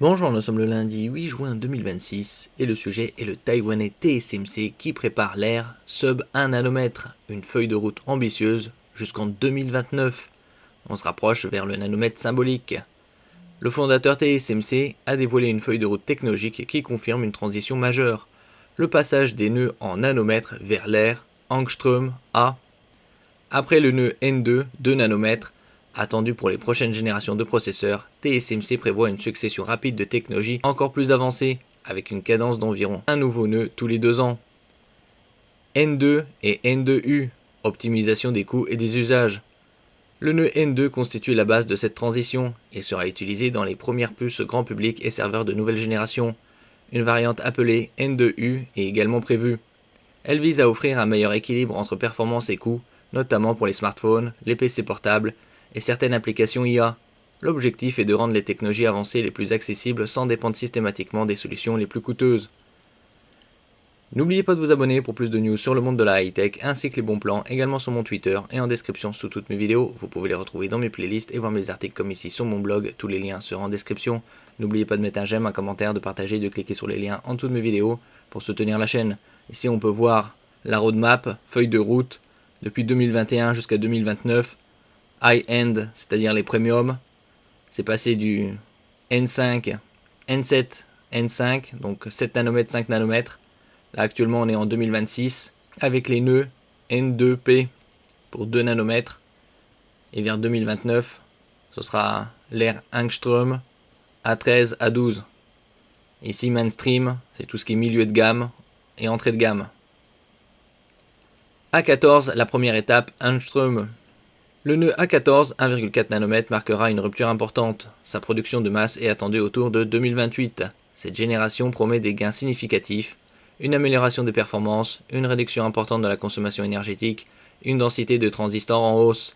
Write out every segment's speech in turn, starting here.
Bonjour, nous sommes le lundi 8 juin 2026 et le sujet est le taïwanais TSMC qui prépare l'ère sub 1 nanomètre, une feuille de route ambitieuse jusqu'en 2029. On se rapproche vers le nanomètre symbolique. Le fondateur TSMC a dévoilé une feuille de route technologique qui confirme une transition majeure, le passage des nœuds en nanomètres vers l'ère Angstrom A. Après le nœud N2, 2 nanomètres, attendu pour les prochaines générations de processeurs, TSMC prévoit une succession rapide de technologies encore plus avancées, avec une cadence d'environ un nouveau nœud tous les 2 ans. N2 et N2U, optimisation des coûts et des usages. Le nœud N2 constitue la base de cette transition et sera utilisé dans les premières puces grand public et serveurs de nouvelle génération. Une variante appelée N2U est également prévue. Elle vise à offrir un meilleur équilibre entre performance et coût, notamment pour les smartphones, les PC portables et certaines applications IA. L'objectif est de rendre les technologies avancées les plus accessibles sans dépendre systématiquement des solutions les plus coûteuses. N'oubliez pas de vous abonner pour plus de news sur le monde de la high-tech ainsi que les bons plans également sur mon Twitter et en description sous toutes mes vidéos. Vous pouvez les retrouver dans mes playlists et voir mes articles comme ici sur mon blog, tous les liens seront en description. N'oubliez pas de mettre un j'aime, un commentaire, de partager et de cliquer sur les liens en dessous de mes vidéos pour soutenir la chaîne. Ici on peut voir la roadmap, feuille de route, depuis 2021 jusqu'à 2029, high-end, c'est-à-dire les premiums. C'est passé du N5, N7, N5, donc 7 nanomètres, 5 nanomètres. Là actuellement on est en 2026 avec les nœuds N2P pour 2 nanomètres. Et vers 2029, ce sera l'ère Angstrom A13, A12. Ici mainstream, c'est tout ce qui est milieu de gamme et entrée de gamme. A14, la première étape, Angstrom. Le nœud A14, 1,4 nanomètre, marquera une rupture importante. Sa production de masse est attendue autour de 2028. Cette génération promet des gains significatifs, une amélioration des performances, une réduction importante de la consommation énergétique, une densité de transistors en hausse.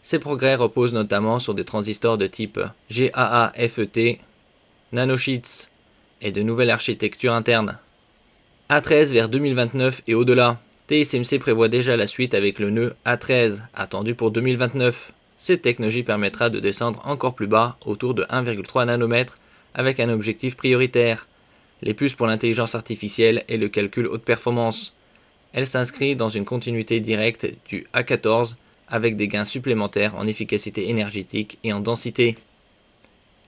Ces progrès reposent notamment sur des transistors de type GAA-FET, nanosheets et de nouvelles architectures internes. A13 vers 2029 et au-delà. TSMC prévoit déjà la suite avec le nœud A13, attendu pour 2029. Cette technologie permettra de descendre encore plus bas, autour de 1,3 nanomètre, avec un objectif prioritaire, les puces pour l'intelligence artificielle et le calcul haute performance. Elle s'inscrit dans une continuité directe du A14, avec des gains supplémentaires en efficacité énergétique et en densité.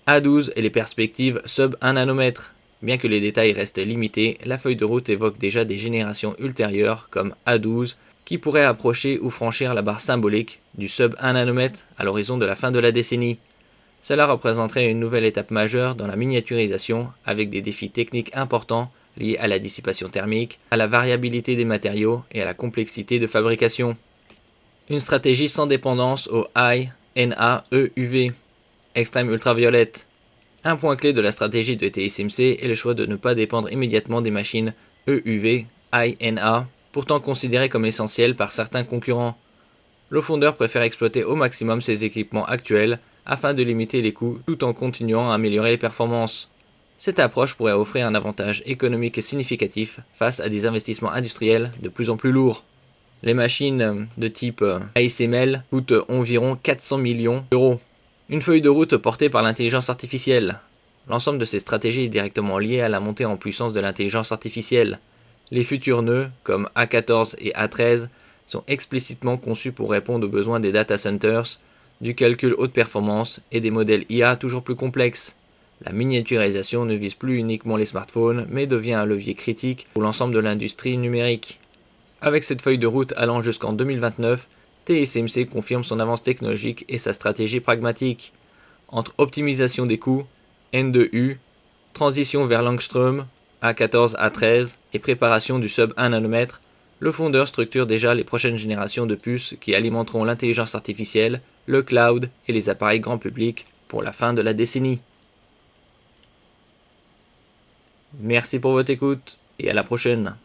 A12 et les perspectives sub 1 nanomètre. Bien que les détails restent limités, la feuille de route évoque déjà des générations ultérieures comme A12 qui pourraient approcher ou franchir la barre symbolique du sub 1 nanomètre à l'horizon de la fin de la décennie. Cela représenterait une nouvelle étape majeure dans la miniaturisation avec des défis techniques importants liés à la dissipation thermique, à la variabilité des matériaux et à la complexité de fabrication. Une stratégie sans dépendance au High NA EUV, extrême ultraviolette. Un point clé de la stratégie de TSMC est le choix de ne pas dépendre immédiatement des machines EUV, INA, pourtant considérées comme essentielles par certains concurrents. Le fondeur préfère exploiter au maximum ses équipements actuels afin de limiter les coûts tout en continuant à améliorer les performances. Cette approche pourrait offrir un avantage économique significatif face à des investissements industriels de plus en plus lourds. Les machines de type ASML coûtent environ 400 millions d'euros. Une feuille de route portée par l'intelligence artificielle. L'ensemble de ces stratégies est directement lié à la montée en puissance de l'intelligence artificielle. Les futurs nœuds, comme A14 et A13, sont explicitement conçus pour répondre aux besoins des data centers, du calcul haute performance et des modèles IA toujours plus complexes. La miniaturisation ne vise plus uniquement les smartphones, mais devient un levier critique pour l'ensemble de l'industrie numérique. Avec cette feuille de route allant jusqu'en 2029, TSMC confirme son avance technologique et sa stratégie pragmatique. Entre optimisation des coûts, N2U, transition vers l'Angstrom, A14, A13 et préparation du sub 1 nanomètre, le fondeur structure déjà les prochaines générations de puces qui alimenteront l'intelligence artificielle, le cloud et les appareils grand public pour la fin de la décennie. Merci pour votre écoute et à la prochaine.